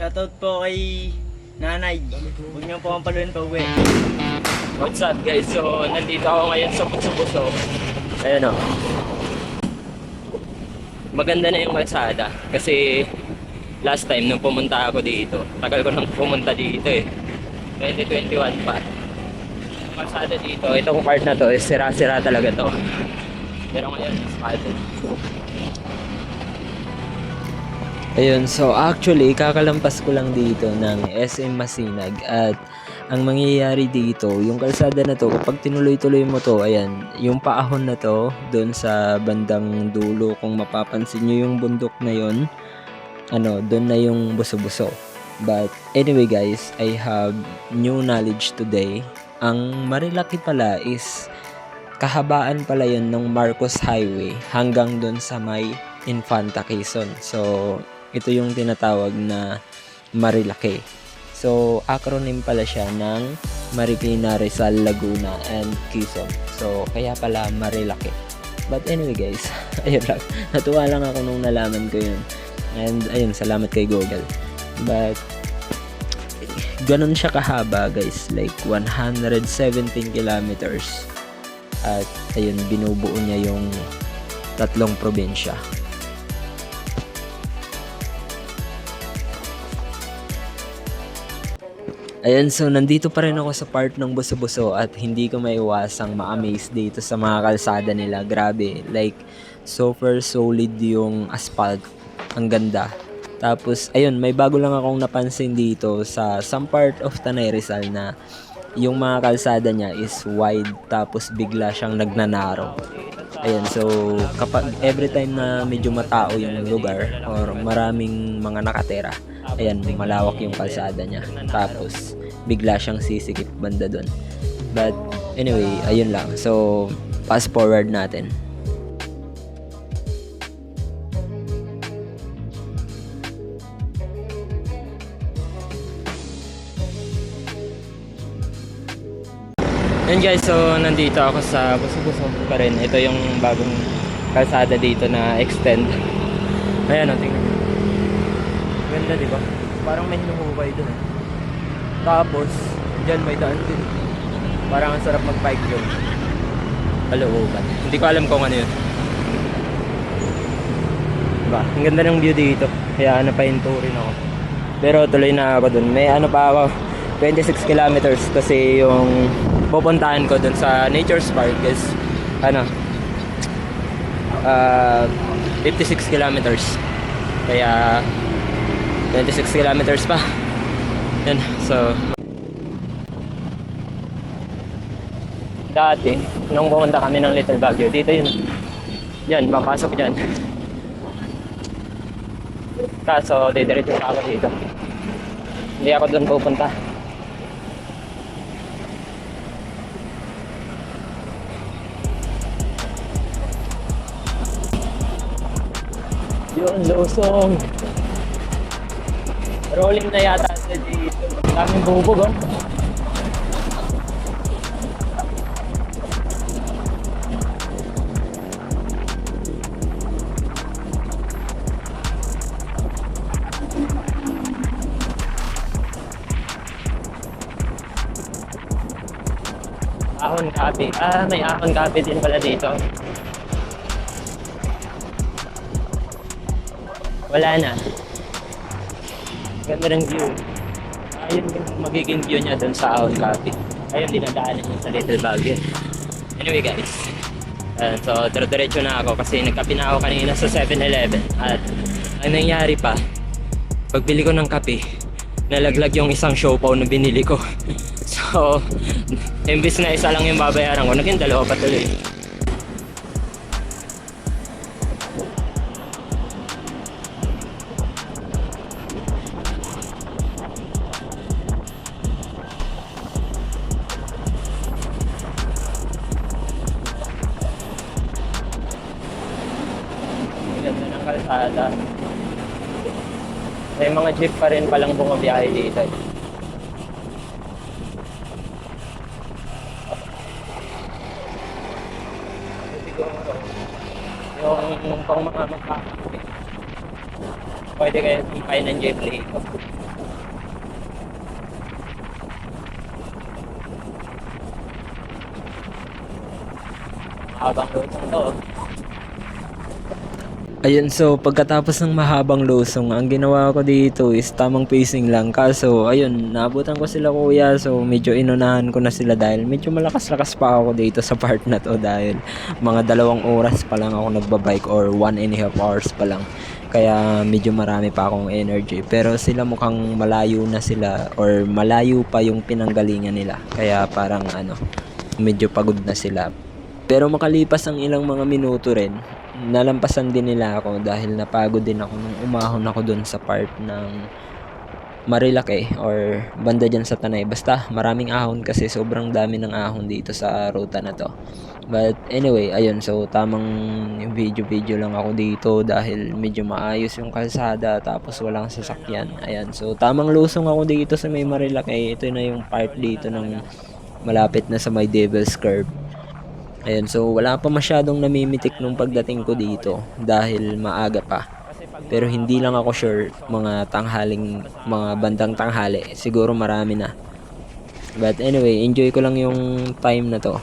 Shoutout po kay Nanay. Huwag niyo po ang paluin pa uwi. What's up guys? So, nandito ako ngayon sa Butso-Butso. Ayan o. Maganda na yung kalsada. Kasi last time nung pumunta ako dito, tagal ko nang pumunta dito eh. 2021 pa. Kalsada dito, itong part na to, sira-sira talaga to. Pero ngayon, asphalted. Ayun, so actually, kakalampas ko lang dito ng SM Masinag at ang mangyayari dito, yung kalsada na to, kapag tinuloy-tuloy mo to, ayan, yung paahon na to, doon sa bandang dulo, kung mapapansin nyo yung bundok na yun, doon na yung buso-buso. But anyway guys, I have new knowledge today. Ang Marilaki pala is, kahabaan pala yun ng Marcos Highway hanggang doon sa may Infanta Quezon. So, ito yung tinatawag na Marilaki. So, acronym pala siya ng Marikina, Rizal, Laguna, and Quezon. So, kaya pala Marilaki. But anyway guys, ayun lang. Natuwa lang ako nung nalaman ko yun. And ayun, salamat kay Google. But, ganun siya kahaba guys. Like, 117 kilometers. At ayun, binubuo niya yung 3 probinsya. Ayan, so nandito pa rin ako sa part ng Buso-Buso at hindi ko maiwasang ma-amaze dito sa mga kalsada nila. Grabe, like super solid yung asphalt. Ang ganda. Tapos, ayun, may bago lang akong napansin dito sa some part of Tanay Rizal na yung mga kalsada niya is wide tapos bigla siyang nagnanaro. Ayan, so kapag every time na medyo matao yung lugar or maraming mga nakatera, ayan, malawak yung kalsada niya. Tapos bigla siyang sisikip banda doon. But anyway, ayun lang. So fast forward natin. Yun guys, so nandito ako sa Buso-Buso pa rin. Ito yung bagong kalsada dito na extend. Ayan o, tingnan. Ganda diba? Parang may hinuhukay dun eh. Tapos, dyan may daan din. Parang ang sarap mag-bike yun. Kalooban. Hindi ko alam kung ano yun. Diba? Ang ganda ng view dito. Kaya napahinto rin ako. Pero tuloy na ako dun. May ano pa ako, 26 kilometers kasi yung pupuntahan ko dun sa Nature's Park is 56 kilometers. Kaya 26 kilometers pa. Yan. So dati nung pumunta kami ng Little Baguio, dito yun. Yan, papasok dyan. Kaso didiretso pa ako dito. Hindi ako dun pupunta. Yun, Luzon. Rolling na yata sa dito. Daming bubog, oh. Ahon kape. May ahon kape din pala dito. Wala na. Ganda ng view. Ayun yung magiging view niya dun sa Ahon Cafe. Ayun, dinadaanan niya sa Little Baguio. Anyway guys, so diretso na ako kasi nagkape na ako kanina sa 7-Eleven. At ang nangyari pa, pagbili ko ng kape, nalaglag yung isang siopaw na binili ko. So, imbis na isa lang yung babayaran ko, naging 2 pa tuloy. Ganda ng kalsada. May mga jeep pa rin palang bumabiyahe dito. Yung pang mga magkakape, pwede kayo ipay ng jeep dito. Habang lusong to. Ayun, so pagkatapos ng mahabang lusong, ang ginawa ko dito is tamang pacing lang. Kaso, ayun, naabutan ko sila kuya, so medyo inunahan ko na sila dahil medyo malakas-lakas pa ako dito sa part na to dahil mga 2 oras pa lang ako nagbabike or 1.5 hours pa lang. Kaya medyo marami pa akong energy. Pero sila mukhang malayo na sila or malayo pa yung pinanggalingan nila. Kaya parang medyo pagod na sila. Pero makalipas ang ilang mga minuto rin, nalampasan din nila ako dahil napagod din ako nung umahon ako dun sa part ng Marilake or banda dyan sa Tanay. Basta maraming ahon kasi sobrang dami ng ahon dito sa ruta na to. But anyway, ayun, so tamang video lang ako dito dahil medyo maayos yung kalsada tapos walang sasakyan. Ayan, so tamang lusong ako dito sa may Marilake. Ito na yung part dito ng malapit na sa may Devil's Curve. Ayan, so wala pa masyadong namimitik nung pagdating ko dito dahil maaga pa. Pero hindi lang ako sure mga bandang tanghali. Siguro marami na. But anyway, enjoy ko lang yung time na to.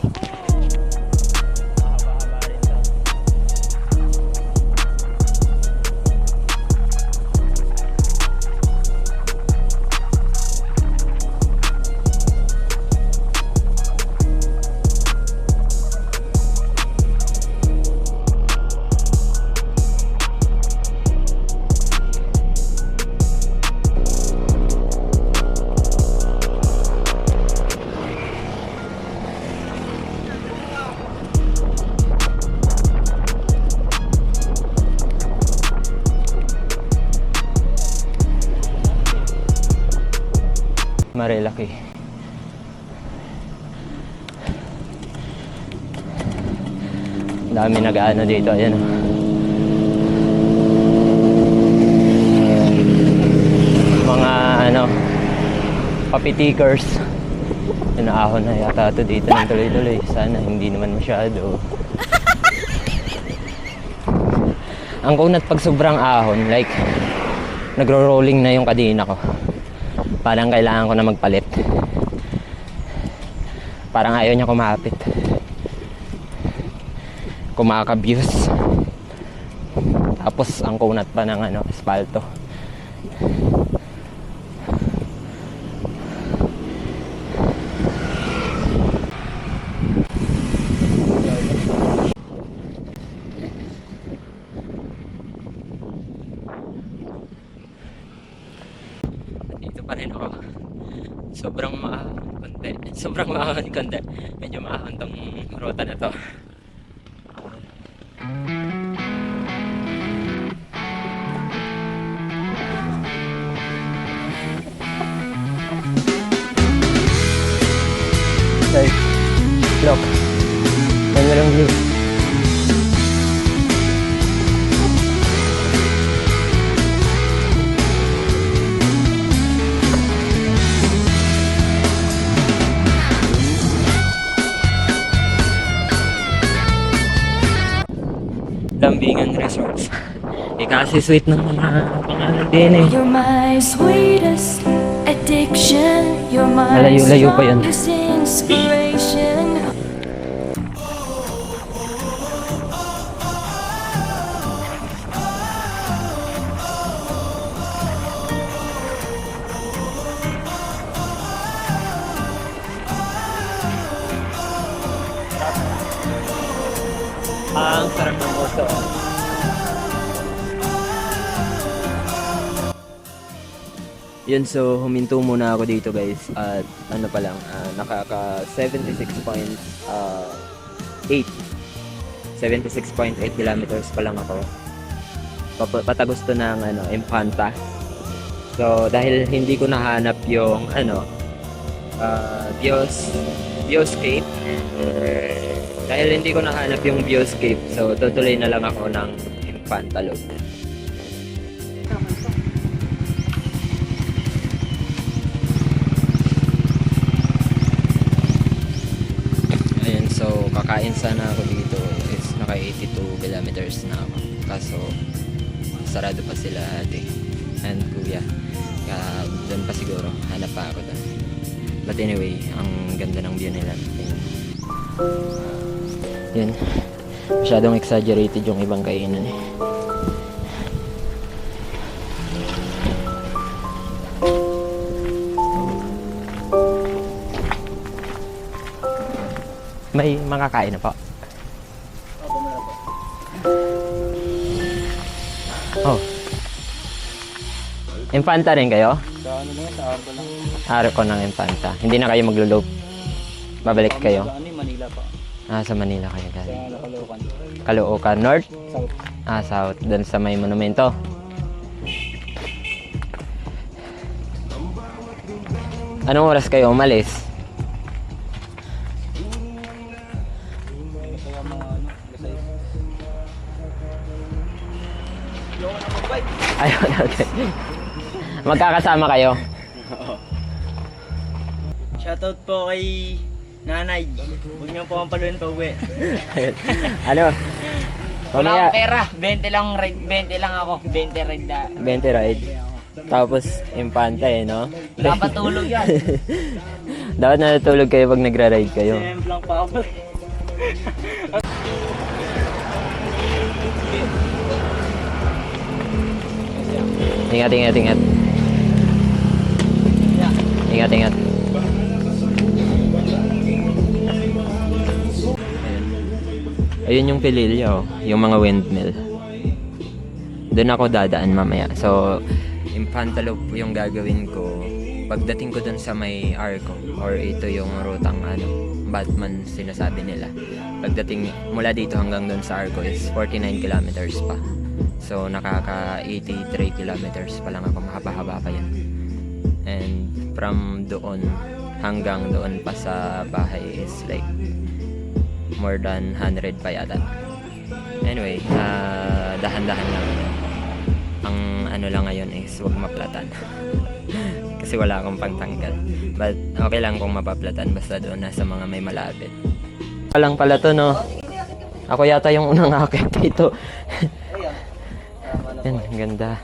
Marilaki. Dami nag-aano dito, ayan. Mga papitikers. Inaahon na yata ito dito ng tuloy-tuloy. Sana hindi naman masyado. Ang kunat pag sobrang ahon, like nagro-rolling na yung kadena ko. Parang kailangan ko na magpalit. Parang ayaw niya kumapit. Kumaka-views. Tapos ang kunat pa ng asfalto. Pa rin ako. Sobrang maahon konti. Medyo maahon tong ruta na to. Okay. Look. Mayroong view. Lambingan Resorts. Kasi sweet ng mga pangalan din eh. You're my sweetest addiction. You're my Malayo-layo pa yun. strongest inspiration. Ang sarap ng moto. Yun, so huminto muna ako dito guys at pa lang, nakaka 76.8 kilometers pa lang ako patagos to ng Infanta. So dahil hindi ko nahanap yung Bioscape, dahil hindi ko nahanap yung Bioscape, so tutuloy na lang ako ng Infanta Loop. So kakain sana ako dito is naka 82 kilometers na ako, kaso sarado pa sila ate and kuya, kaya doon pa siguro, hanap pa ako doon. But anyway, ang ganda ng view nila. Yun. Masyadong exaggerated yung ibang kainan eh. May makakain na po. Oh. Infanta rin kayo? Sa ano lang, sa Arco lang. Arco ng Infanta. Hindi na kayo maglo-loop. Babalik kayo. Sa ano, Manila pa. Ah, sa Manila kayo Sa galing. Caloocan. Caloocan North? South. Ah, South. Doon sa may monumento. Anong oras kayo umalis? Kaya mga ano, gasay. Ayun, okay. Magkakasama kayo? Shoutout po kay nanay. Huwag niyo po ang paluin pa uwi. Ano? Wala Mamaya, akong pera. 20 lang ride. 20 lang ako. 20 ride na. 20 ride. Tapos, Infanta eh, no? Wala pa tulog yan. Dapat natutulog kayo pag nagra-ride kayo. CM lang pa ako. Ingat, ingat, ingat. Ingat, ingat. Ayun yung Pililya, oh. Yung mga windmill. Doon ako dadaan mamaya. So, Infanta Loop yung gagawin ko. Pagdating ko doon sa may Arco, or ito yung rutang Batman sinasabi nila. Pagdating mula dito hanggang doon sa Arco is 49 kilometers pa. So, nakaka 83 kilometers pa lang ako. Mahaba-haba pa yan. And from doon hanggang doon pa sa bahay is like more than 100 pa yata. Anyway, dahan-dahan lang. Ang ano lang ngayon is wag maplatan. Kasi wala akong pangtanggal. But okay lang kung mapaplatan basta doon na sa mga may malapit. Walang pala to, no? Ako yata yung unang akit dito. Yan, ganda.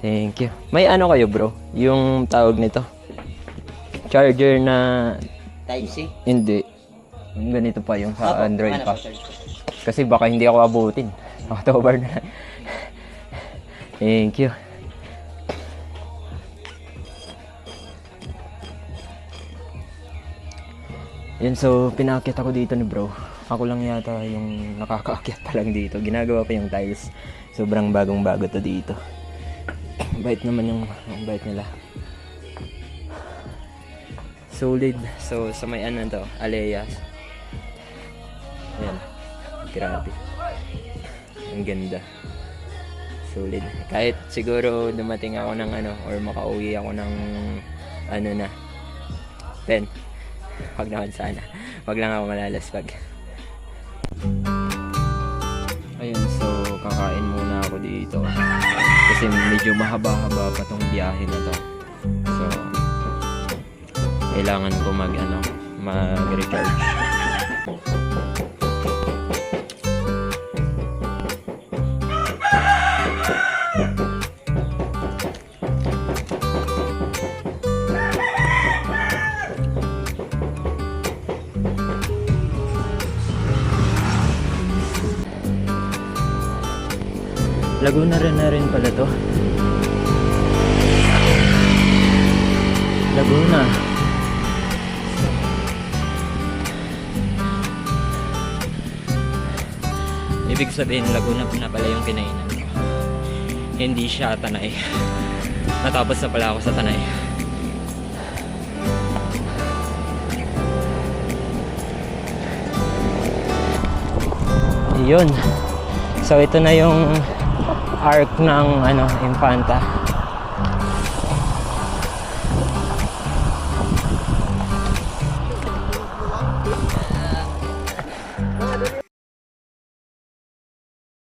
Thank you. May ano kayo, bro? Yung tawag nito? Charger na... Type C. Hindi. Ganito pa yung sa Android pa. Kasi baka hindi ako abutin. October na. Thank you. Yun, so pinaakyat ako dito ni bro. Ako lang yata yung nakakaakyat pa lang dito. Ginagawa pa yung tiles. Sobrang bagong-bago to dito. Bait naman yung bait nila. Solid. So sa may ano to, Alea. Ayan. Grabe. Ang ganda. Solid. Kahit siguro dumating ako ng or makauwi ako ng na 10. Wag naman sana. Wag lang ako malalaspag. Ayun, so kakain muna ako dito. Kasi medyo mahaba-haba pa tong biyahe na to. So kailangan ko mag-recharge. Laguna na rin pala to. Laguna. Ibig sabihin, Laguna na pala yung kinainan ko. Hindi siya Tanay. Natapos na pala ako sa Tanay. Yun. So ito na yung arc ng Infanta.